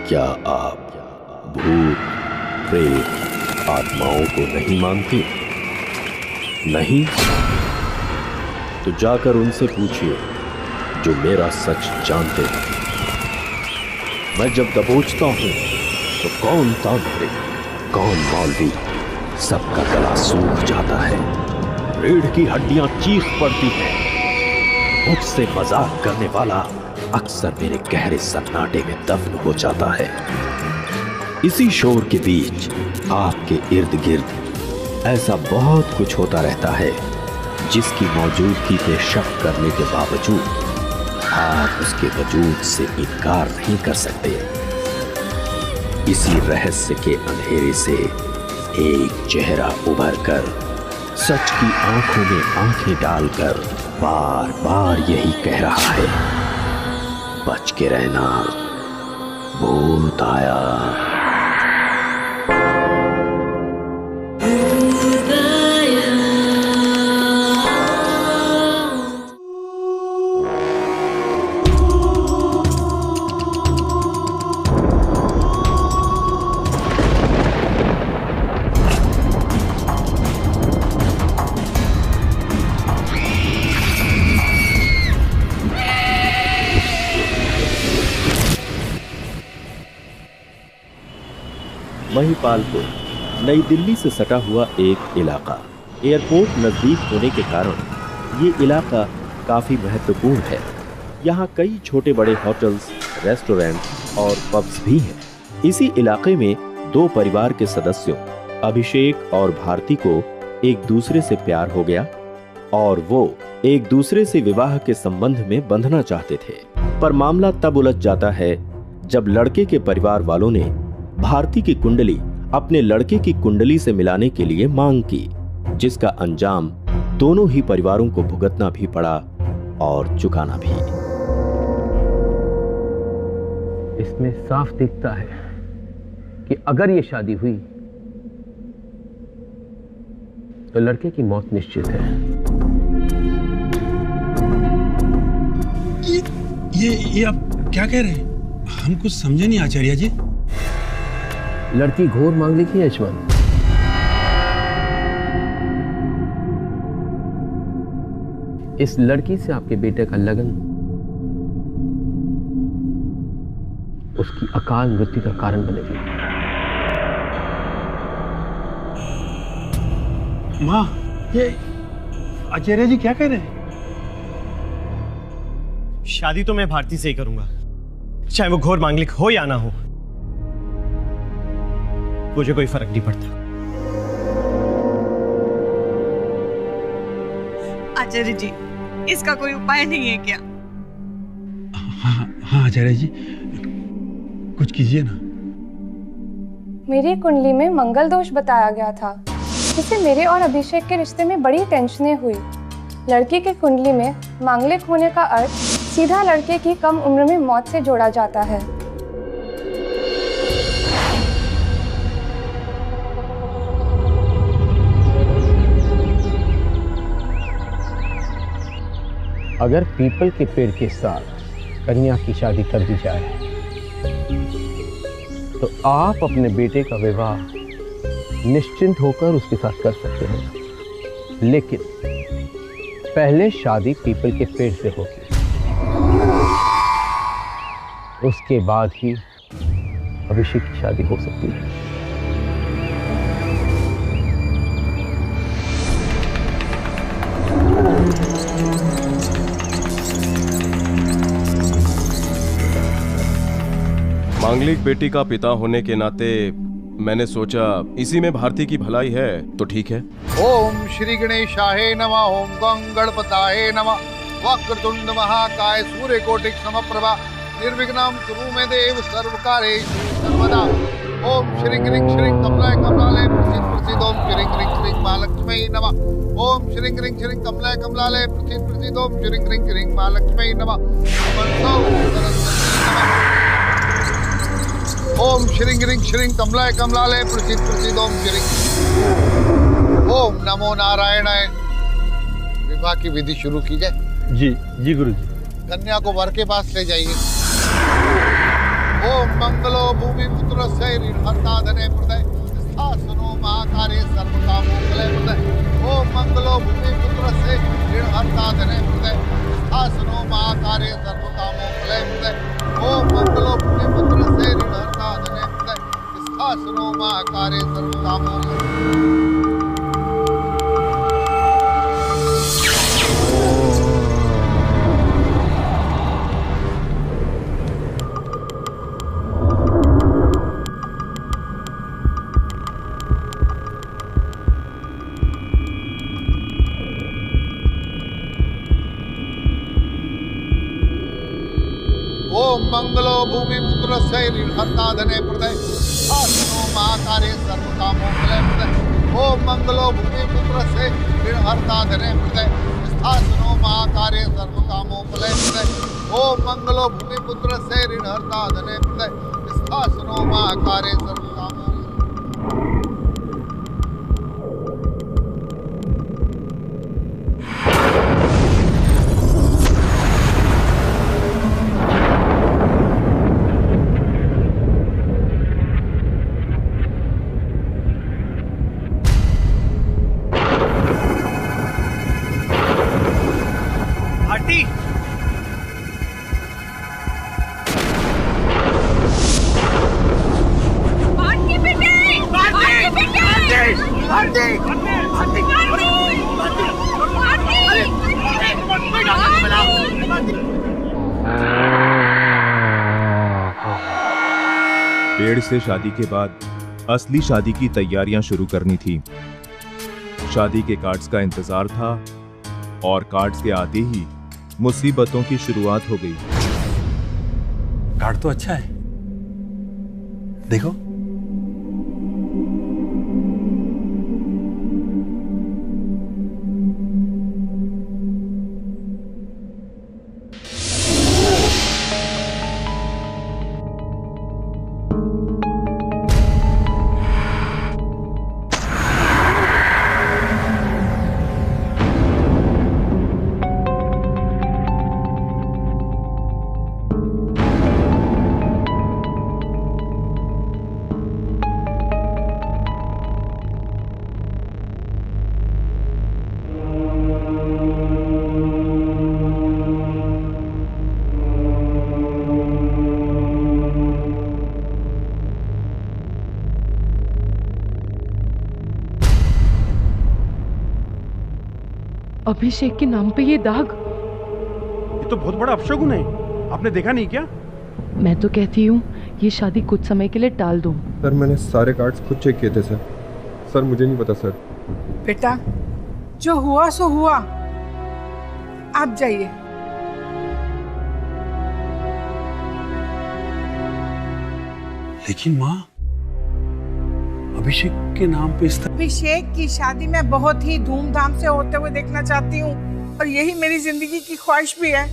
क्या आप भूत, प्रेत, आत्माओं को नहीं मानते? नहीं? तो जाकर उनसे पूछिए जो मेरा सच जानते हैं। मैं जब दबोचता हूं तो कौन तांत्रिक, कौन मौलवी, सबका गला सूख जाता है, रीढ़ की हड्डियां चीख पड़ती हैं। मुझसे मजाक करने वाला अक्सर मेरे गहरे सन्नाटे में दफन हो जाता है। इसी शोर के बीच आपके इर्द गिर्द ऐसा बहुत कुछ होता रहता है जिसकी मौजूदगी पे शक करने के बावजूद आप उसके वजूद से इनकार नहीं कर सकते। इसी रहस्य के अंधेरे से एक चेहरा उभर कर सच की आंखों में आंखें डालकर बार बार यही कह रहा है, बच के रहना, भूत आया। महिपालपुर नई दिल्ली से सटा हुआ एक इलाका। एयरपोर्ट नजदीक होने के कारण ये इलाका काफी महत्वपूर्ण है। यहाँ कई छोटे बड़े होटल्स, रेस्टोरेंट और पब्स भी हैं। इसी इलाके में दो परिवार के सदस्यों अभिषेक और भारती को एक दूसरे से प्यार हो गया और वो एक दूसरे से विवाह के संबंध में बंधना चाहते थे। पर मामला तब उलझ जाता है जब लड़के के परिवार वालों ने भारती की कुंडली अपने लड़के की कुंडली से मिलाने के लिए मांग की, जिसका अंजाम दोनों ही परिवारों को भुगतना भी पड़ा और चुकाना भी। इसमें साफ दिखता है कि अगर ये शादी हुई तो लड़के की मौत निश्चित है। ये आप क्या कह रहे हैं? हम कुछ समझे नहीं आचार्य जी। लड़की घोर मांगलिक ही यजमान। इस लड़की से आपके बेटे का लगन उसकी अकाल मृत्यु का कारण बनेगी। माँ, ये आचार्य जी क्या कह रहे हैं? शादी तो मैं भारती से ही करूंगा, चाहे वो घोर मांगलिक हो या ना हो। मुझे कोई फर्क नहीं पड़ता। आचार्य जी, इसका कोई उपाय नहीं है क्या? हाँ आचार्य जी, कुछ कीजिए ना। मेरी कुंडली में मंगल दोष बताया गया था, जिससे मेरे और अभिषेक के रिश्ते में बड़ी टेंशनें हुई। लड़की की कुंडली में मांगलिक होने का अर्थ सीधा लड़के की कम उम्र में मौत से जोड़ा जाता है। अगर पीपल के पेड़ के साथ कन्या की शादी कर दी जाए तो आप अपने बेटे का विवाह निश्चिंत होकर उसके साथ कर सकते हैं, लेकिन पहले शादी पीपल के पेड़ से होगी, उसके बाद ही अभिषेक की शादी हो सकती है। मांगलिक बेटी का पिता होने के नाते मैंने सोचा इसी में भारती की भलाई है तो ठीक है। ओम श्री गणेशाय नमः। ओम गं गणपताय नमः। वक्रतुंड महाकाय सूर्यकोटिक समप्रभा निर्विघ्नं कुरु मे देव सर्वकार्येषु सर्वदा। ओम श्री ह्रीं श्रीं कमलाय कमलालय प्रसीद ओम श्री ह्रीं श्रीं महालक्ष्मी नमः। ओम श्री ह्रीं श्रीं कमलाय कमलालय प्रसीद ओम श्री ह्रीं श्रीं महालक्ष्मी नमः। ओम श्री ह्रीं श्रीं कमलाय कमलालय प्रसीद ओम श्री। ओम नमो नारायणाय। विवाह की विधि शुरू की जाए। जी गुरु जी। कन्या को वर के पास ले जाइए। ओम मंगलो पुत्रस्य ऋणहर्ता धने प्रदय स्थासनो महाकार्ये सर्वकामोपलय प्रदय। ओम मंगलो भूमि पुत्रस्य ऋणहर्ता धने प्रदय स्थासनो महाकार्ये सर्वकामोपलय प्रदय। ओम मंगलो भूमि पुत्रस्य ऋणहर्ता धने प्रदय स्थासनो महाकार्ये सर्वकामोपलय। ओम मंगलो भूमि पुत्रस्य ऋणहर्ता धने प्रदय स्थासनो महाकार्ये सर्वकामोपलय प्रदय। ओम मंगलो भूमि पुत्रस्य ऋणहर्ता धने प्रदय स्थासनो महाकार्ये सर्वकामोपलय प्रदय। ओम मंगलो भूमि पुत्रस्य ऋणहर्ता धने प्रदय स्थासनो महाकार्ये सर्वकामोपलय। पेड़ से शादी के बाद असली शादी की तैयारियां शुरू करनी थी। शादी के कार्ड्स का इंतजार था और कार्ड्स के आते ही मुसीबतों की शुरुआत हो गई। कार्ड तो अच्छा है, देखो। अभिषेक के नाम पे ये दाग, ये तो बहुत बड़ा अपशगुन है। आपने देखा नहीं क्या? मैं तो कहती हूँ ये शादी कुछ समय के लिए टाल दो। सर मैंने सारे कार्ड्स खुद चेक किए थे सर। सर मुझे नहीं पता सर। बेटा जो हुआ सो हुआ, आप जाइए। लेकिन माँ, अभिषेक के नाम पे अभिषेक की शादी मैं बहुत ही धूमधाम से होते हुए देखना चाहती हूँ और यही मेरी जिंदगी की ख्वाहिश भी है।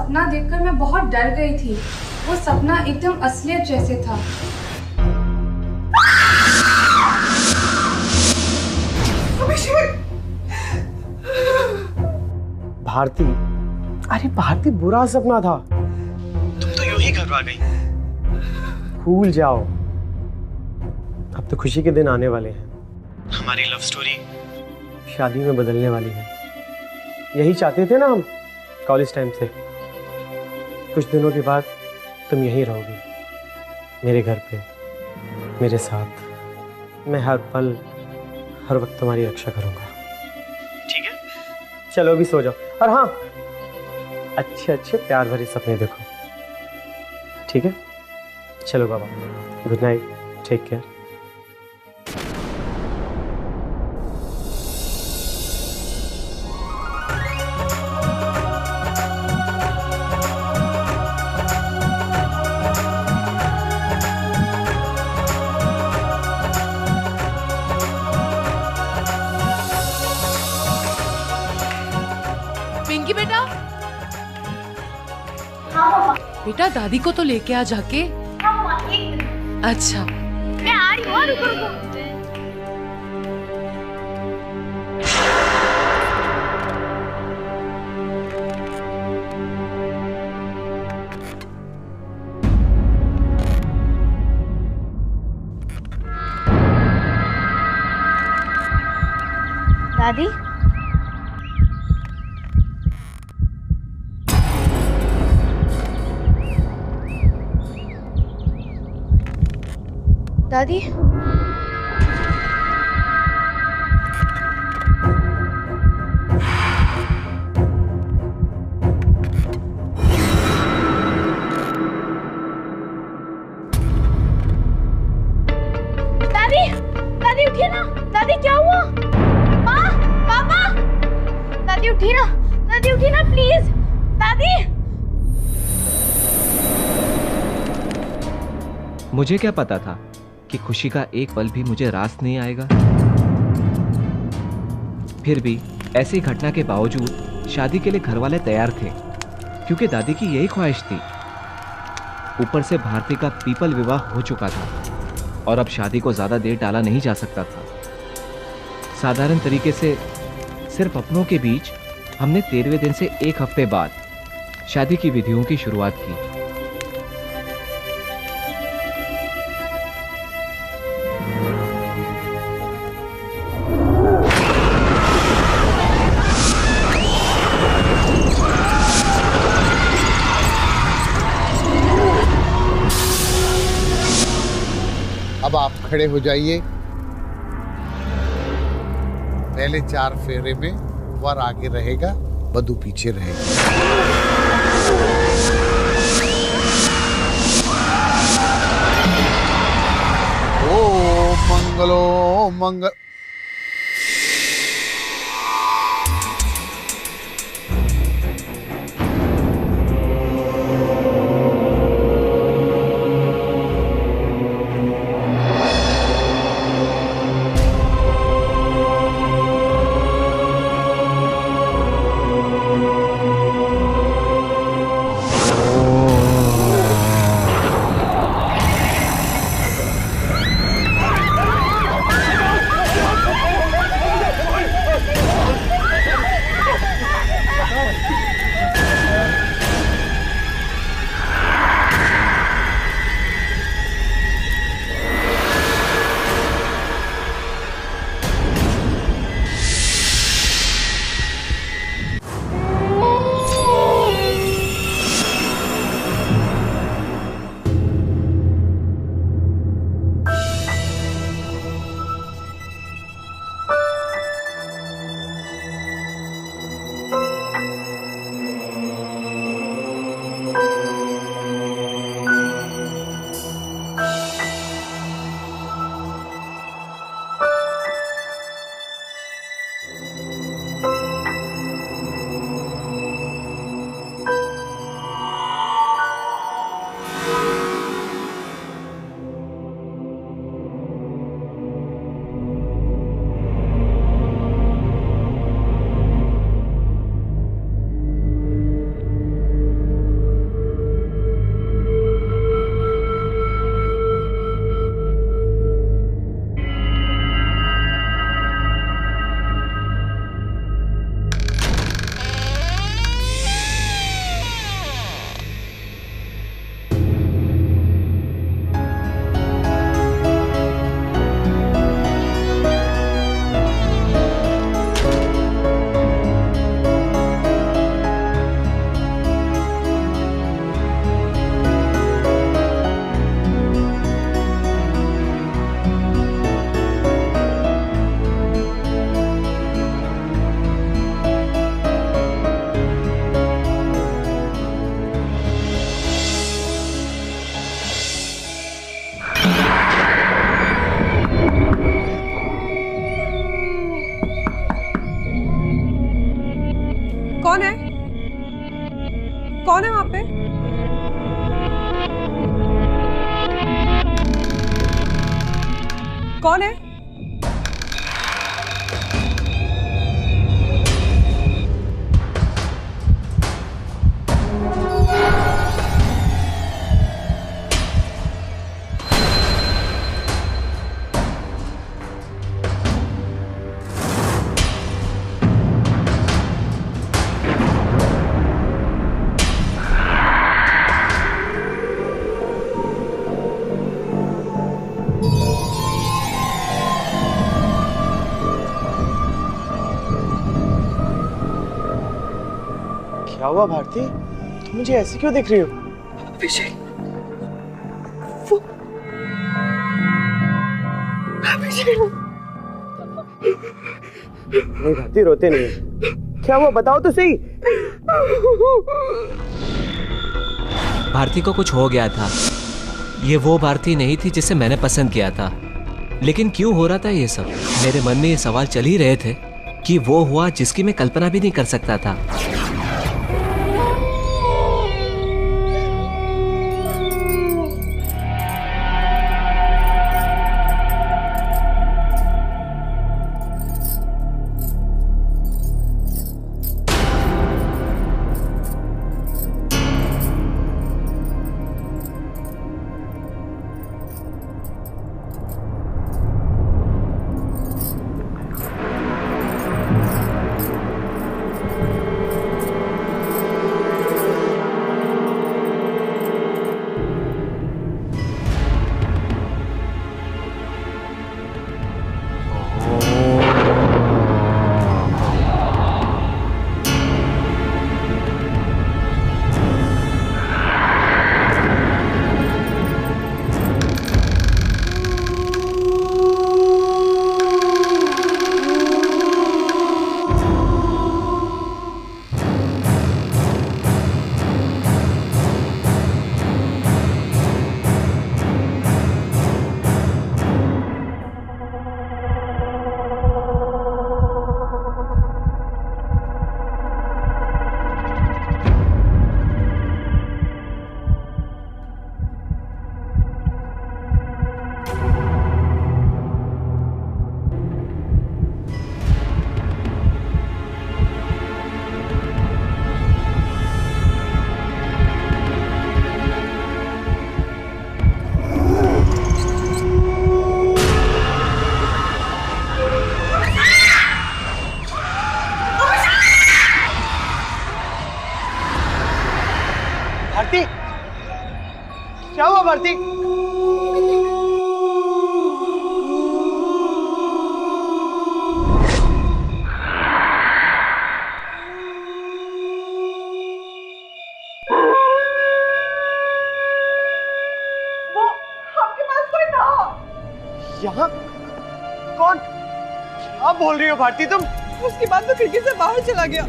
सपना देखकर मैं बहुत डर गई थी। वो सपना एकदम असलियत जैसे था। भारती, अरे भारती बुरा सपना था, तुम तो यूं ही घबरा गई। भूल जाओ, अब तो खुशी के दिन आने वाले हैं। हमारी लव स्टोरी शादी में बदलने वाली है। यही चाहते थे ना हम कॉलेज टाइम से। कुछ दिनों के बाद तुम यहीं रहोगी, मेरे घर पे, मेरे साथ। मैं हर पल हर वक्त तुम्हारी रक्षा करूंगा, ठीक है? चलो अभी सो जाओ, और हाँ, अच्छे अच्छे प्यार भरे सपने देखो, ठीक है? चलो बाबा, good night, take care. Pinky बेटा, बेटा दादी को तो लेके आ जाके। अच्छा, मैं आ रही हूँ, रुको रुको। दादी, दादी, दादी, दादी उठिए ना। दादी क्या हुआ? माँ, पापा, दादी उठिए ना, दादी उठिए ना प्लीज। दादी, मुझे क्या पता था कि खुशी का एक पल भी मुझे रास नहीं आएगा। फिर भी ऐसी घटना के बावजूद शादी के लिए घर वाले तैयार थे, क्योंकि दादी की यही ख्वाहिश थी। ऊपर से भारती का पीपल विवाह हो चुका था और अब शादी को ज्यादा देर टाला नहीं जा सकता था। साधारण तरीके से सिर्फ अपनों के बीच हमने 13वें दिन से एक हफ्ते बाद शादी की विधियों की शुरुआत की। अब आप खड़े हो जाइए। पहले 4 फेरे में वर आगे रहेगा, वधू पीछे रहेगी। ओम मंगलो मंगल। कौन है? कौन है वहां पे? कौन है? क्या हुआ भारती? तुम मुझे ऐसी क्यों देख रही हो? अभिषेक, नहीं भारती, रोते नहीं। क्या हुआ बताओ तो सही। भारती को कुछ हो गया था। ये वो भारती नहीं थी जिसे मैंने पसंद किया था। लेकिन क्यों हो रहा था ये सब? मेरे मन में ये सवाल चल ही रहे थे कि वो हुआ जिसकी मैं कल्पना भी नहीं कर सकता था। भारती, क्या हुआ भारती? वो आपके पास कोई था? यहाँ कौन? क्या बोल रही हो भारती तुम? उसके बाद वो खिड़की से बाहर चला गया।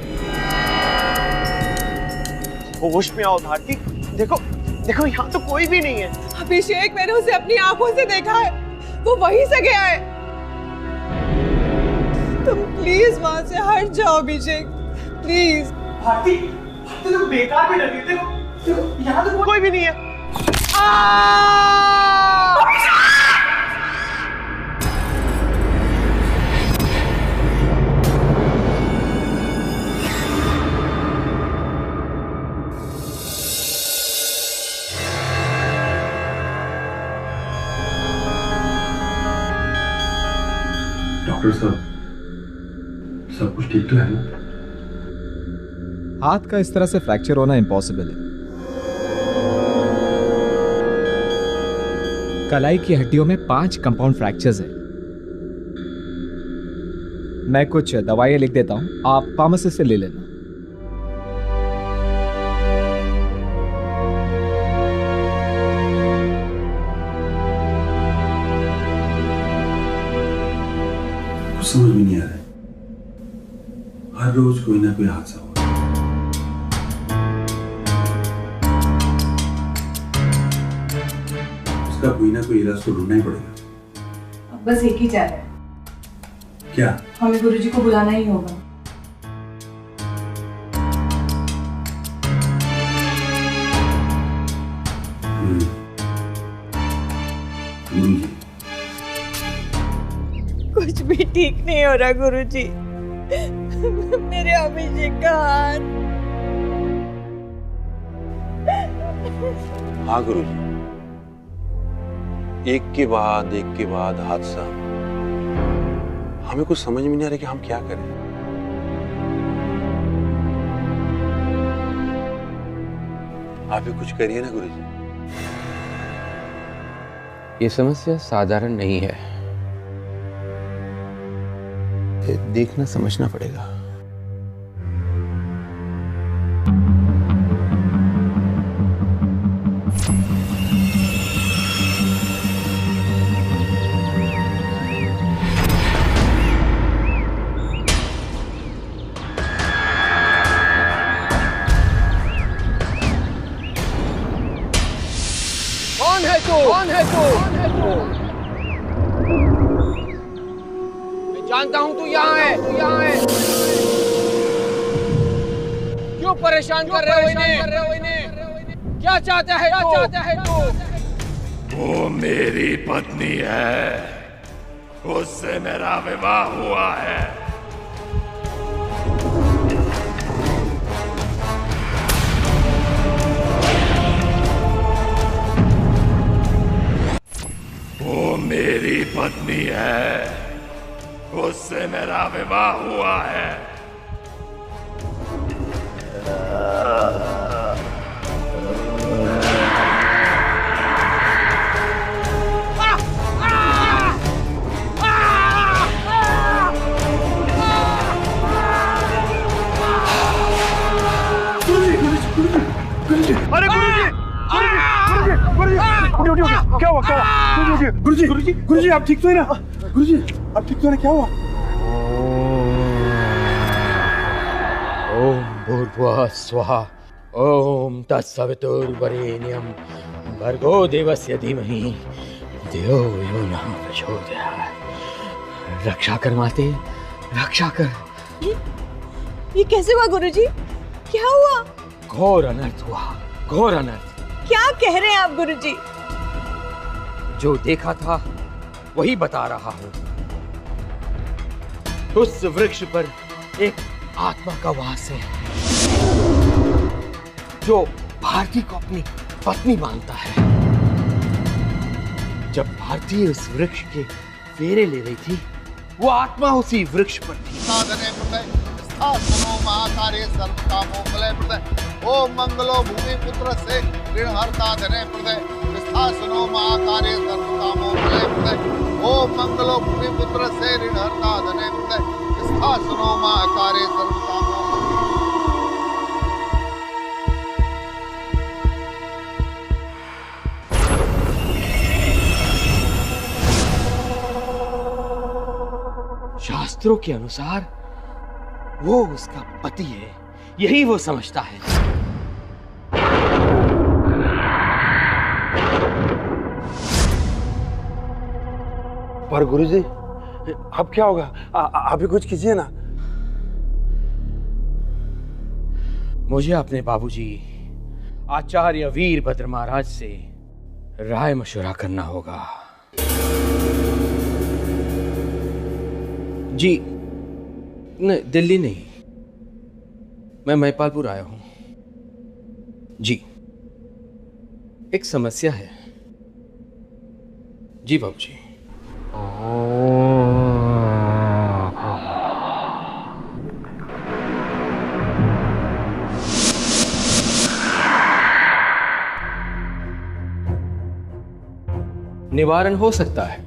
होश में आओ भारती। देखो देखो, यहाँ तो कोई भी नहीं है। अभिषेक, मैंने उसे अपनी आंखों से देखा है। वो वहीं से गया है। तुम प्लीज वहां से हट जाओ अभिषेक, प्लीज। भारती, तुम बेकार में डर गई। देखो यहाँ तो कोई भी नहीं है। डॉक्टर साहब, सब कुछ ठीक तो है ना? हाथ का इस तरह से फ्रैक्चर होना इम्पॉसिबल है। कलाई की हड्डियों में 5 कंपाउंड फ्रैक्चर्स हैं। मैं कुछ दवाइयां लिख देता हूं, आप फार्मेसी से ले लेना। समझ में नहीं आ रहा है। हर रोज कोई ना कोई हादसा हो रहा है। उसका कोई ना कोई इलाज तो ढूंढना ही पड़ेगा। अब बस एक ही चाल है। क्या? हमें गुरुजी को बुलाना ही होगा। कुछ भी ठीक नहीं हो रहा गुरुजी। मेरे अभिषेक का हाथ। हाँ गुरुजी, एक के बाद हादसा। हमें कुछ समझ में नहीं आ रहा कि हम क्या करें। आप भी कुछ करिए ना गुरुजी। ये समस्या साधारण नहीं है, देखना समझना पड़ेगा। कौन है तू? कौन है तू? मैं जानता हूं तू यहाँ है, तू यहाँ है। क्यों परेशान कर रहे हो इन्हें? क्या चाहता है तू? क्या चाहता है तू? वो मेरी पत्नी है, उससे मेरा विवाह हुआ है। वो मेरी पत्नी है, उससे मेरा विवाह हुआ है। अरे गुरुजी, क्या हुआ? गुरुजी आप ठीक तो है ना? गुरुजी आप ठीक तो है ना? क्या हुआ? ओम भूर्भुवः स्वः, ओम तत्सवितुर्वरेण्यं, भर्गो देवस्य धीमहि धियो यो नः प्रचोदयात्। रक्षा कर माते, रक्षा कर। ये कैसे हुआ गुरुजी? क्या हुआ? घोर अनर्थ हुआ, घोर अनर्थ। क्या कह रहे हैं आप गुरुजी? जो देखा था वही बता रहा हूं। उस वृक्ष पर एक आत्मा का वास है जो भारती को अपनी पत्नी मानता है। जब भारती उस वृक्ष के फेरे ले रही थी, वो आत्मा उसी वृक्ष पर थी। ओम मंगलो भूमि पुत्र से ऋणहर्ता धने प्रदय विस्थासनो महाकार्य सर्वकामो फले प्रदय। ओम मंगलो भूमि पुत्र से ऋणहर्ता धने प्रदय विस्थासनो महाकार्य सर्वकामो। शास्त्रों के अनुसार वो उसका पति है, यही वो समझता है। पर गुरुजी अब क्या होगा? आप भी कुछ कीजिए ना। मुझे अपने बाबूजी आचार्य वीरभद्र महाराज से राय मशवरा करना होगा। जी नहीं, दिल्ली नहीं, मैं महिपालपुर आया हूं। जी एक समस्या है। जी बाबूजी। निवारण हो सकता है,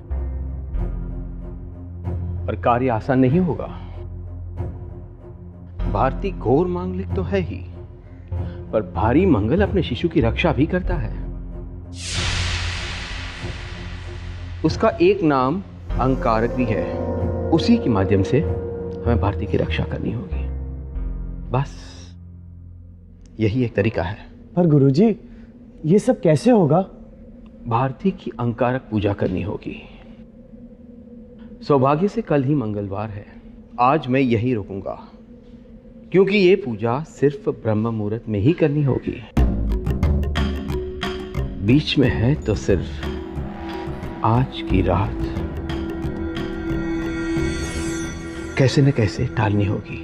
पर कार्य आसान नहीं होगा। भारती घोर मांगलिक तो है ही, पर भारी मंगल अपने शिशु की रक्षा भी करता है। उसका एक नाम अंगारक भी है। उसी के माध्यम से हमें भारती की रक्षा करनी होगी। बस यही एक तरीका है। पर गुरुजी ये सब कैसे होगा? भारती की अंगारक पूजा करनी होगी। सौभाग्य से कल ही मंगलवार है। आज मैं यही रुकूंगा, क्योंकि ये पूजा सिर्फ ब्रह्म मुहूर्त में ही करनी होगी। बीच में है तो सिर्फ आज की रात। कैसे न कैसे टालनी होगी।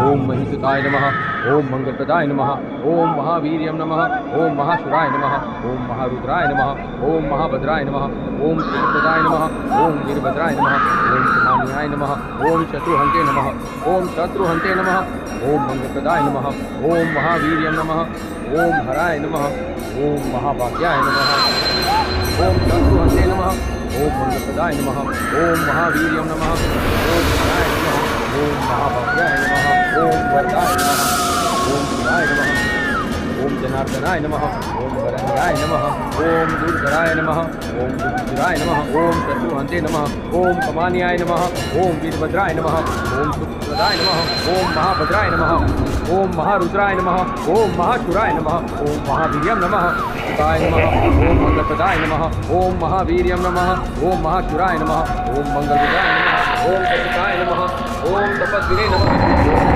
ओम महिषुताय नमः, ओम मंगलप्रदाय नमः, ओम महावीर्यम नमः, ओम महाशुराय नमः, ओम महारुद्राय नमः, ओम महाभद्राय नमः, ओम शिवप्रदाय नमः, ओम वीरभद्राय नमः, ओम समान्याय नमः, ओम शत्रुहन्ते नमः, ओम शत्रुहन्ते नमः, ओम मंगलप्रदाय नमः, ओम महावीर्यम नमः, ओम हराय नमः, ओम महाभाग्याय नमः, ओम शत्रुहन्ते नमः, ओम मंगलप्रदाय नमः, ओम महावीर्यम नमः, ओम हराय नमः, ओम महाभाग्याय नमः, ओम वरदाय नमः, ओम शिवाय नमः, ओम जनार्दनाय नमः, ओम वरण्याय नमः, ओम दुर्धराय नमः, ओम दुर्धराय नमः, ओम शत्रुहन्ते नमः, ओम कमान्याय नमः, ओम वीरभद्राय नमः, ओम सुप्रदाय नमः, ओम महाभद्राय नमः, ओम महारुद्राय नमः, ओम महाशुराय नमः, ओम महावीर्यम नमः, शिवाय नमः, ओम मंगलप्रदाय नमः, ओम महावीर्यम नमः, ओम महाशुराय नमः, ओम मंगलप्रदाय नमः, ओम सत्ताय नमः, ओम तपस्विने नमः, ओम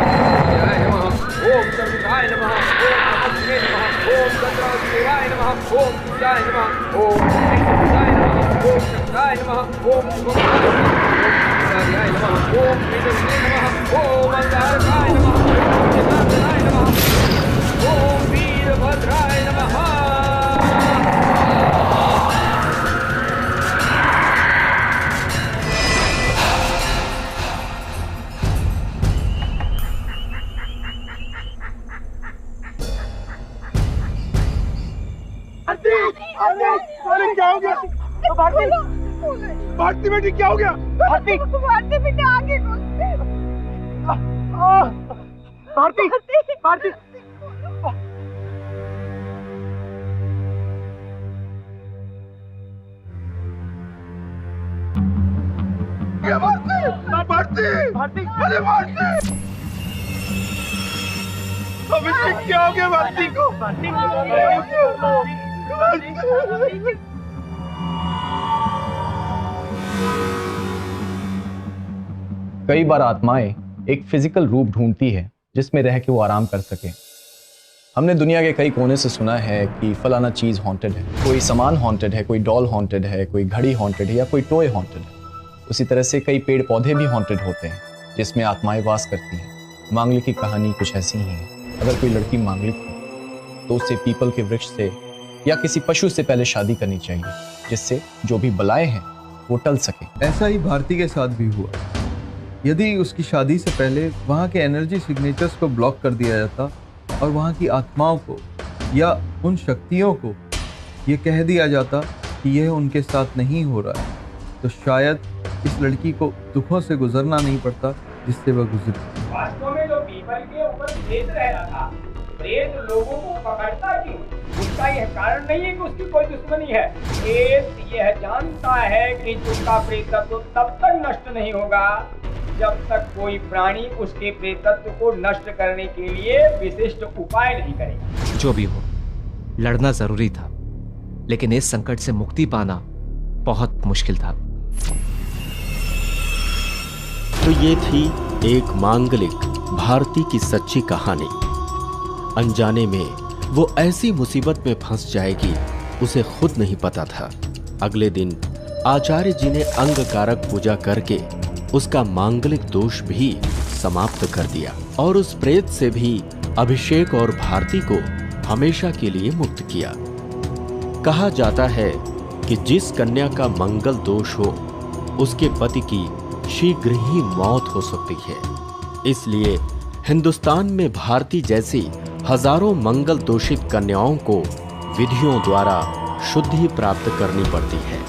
ओम सर्वदाय नमः, ओम तपस्विने नमः, ओम तत्राय नमः, ओम पूजाय नमः, ओम शक्ताय नमः, ओम शक्ताय नमः, ओम शुभकाय नमः, ओम नमः, ओम वेदने नमः, ओम अंगारकाय नमः, ओम जनार्दनाय नमः, ओम वीरभद्राय नमः। अरे क्या हो गया? भारती, भारती बेटी क्या हो गया? भारती, भारती बेटा आगे भारती, भारती, भारती, भारती, अरे भारती, अभिषेक क्या हो गया भारती को? कई बार आत्माएं एक फिजिकल रूप ढूंढती है जिसमें रह के वो आराम कर सके। हमने दुनिया के कई कोने से सुना है कि फलाना चीज हॉन्टेड है, कोई सामान हॉन्टेड है, कोई डॉल हॉन्टेड है, कोई घड़ी हॉन्टेड है या कोई टॉय हॉन्टेड है। उसी तरह से कई पेड़ पौधे भी हॉन्टेड होते हैं जिसमें आत्माएं वास करती हैं। मांगलिक की कहानी कुछ ऐसी ही है। अगर कोई लड़की मांगलिक हो तो उसे पीपल के वृक्ष से या किसी पशु से पहले शादी करनी चाहिए, जिससे जो भी बलाएं हैं वो टल सके। ऐसा ही भारती के साथ भी हुआ। यदि उसकी शादी से पहले वहाँ के एनर्जी सिग्नेचर्स को ब्लॉक कर दिया जाता और वहाँ की आत्माओं को या उन शक्तियों को ये कह दिया जाता कि यह उनके साथ नहीं हो रहा है, तो शायद इस लड़की को दुखों से गुजरना नहीं पड़ता जिससे वह गुजरी। वास्तव में जो पीपल के ऊपर प्रेत रह रहा था, प्रेत लोगों को पकड़ता क्यों? उसका यह कारण नहीं है कि उसकी कोई दुश्मनी है। प्रेत यह जानता है कि उसका प्रेतत्व तब तक नष्ट नहीं होगा जब तक कोई प्राणी उसके प्रेतत्व को नष्ट करने के लिए विशिष्ट उपाय नहीं करेगा। जो भी हो, लड़ना जरूरी था, लेकिन इस संकट से मुक्ति पाना बहुत मुश्किल था। तो ये थी एक मांगलिक भारती की सच्ची कहानी। अनजाने में वो ऐसी मुसीबत में फंस जाएगी उसे खुद नहीं पता था। अगले दिन आचार्य जी ने अंगकारक पूजा करके उसका मांगलिक दोष भी समाप्त कर दिया और उस प्रेत से भी अभिषेक और भारती को हमेशा के लिए मुक्त किया। कहा जाता है कि जिस कन्या का मंगल दोष हो उसके पति की शीघ्र ही मौत हो सकती है। इसलिए हिंदुस्तान में भारती जैसी हजारों मंगल दोषित कन्याओं को विधियों द्वारा शुद्धि प्राप्त करनी पड़ती है।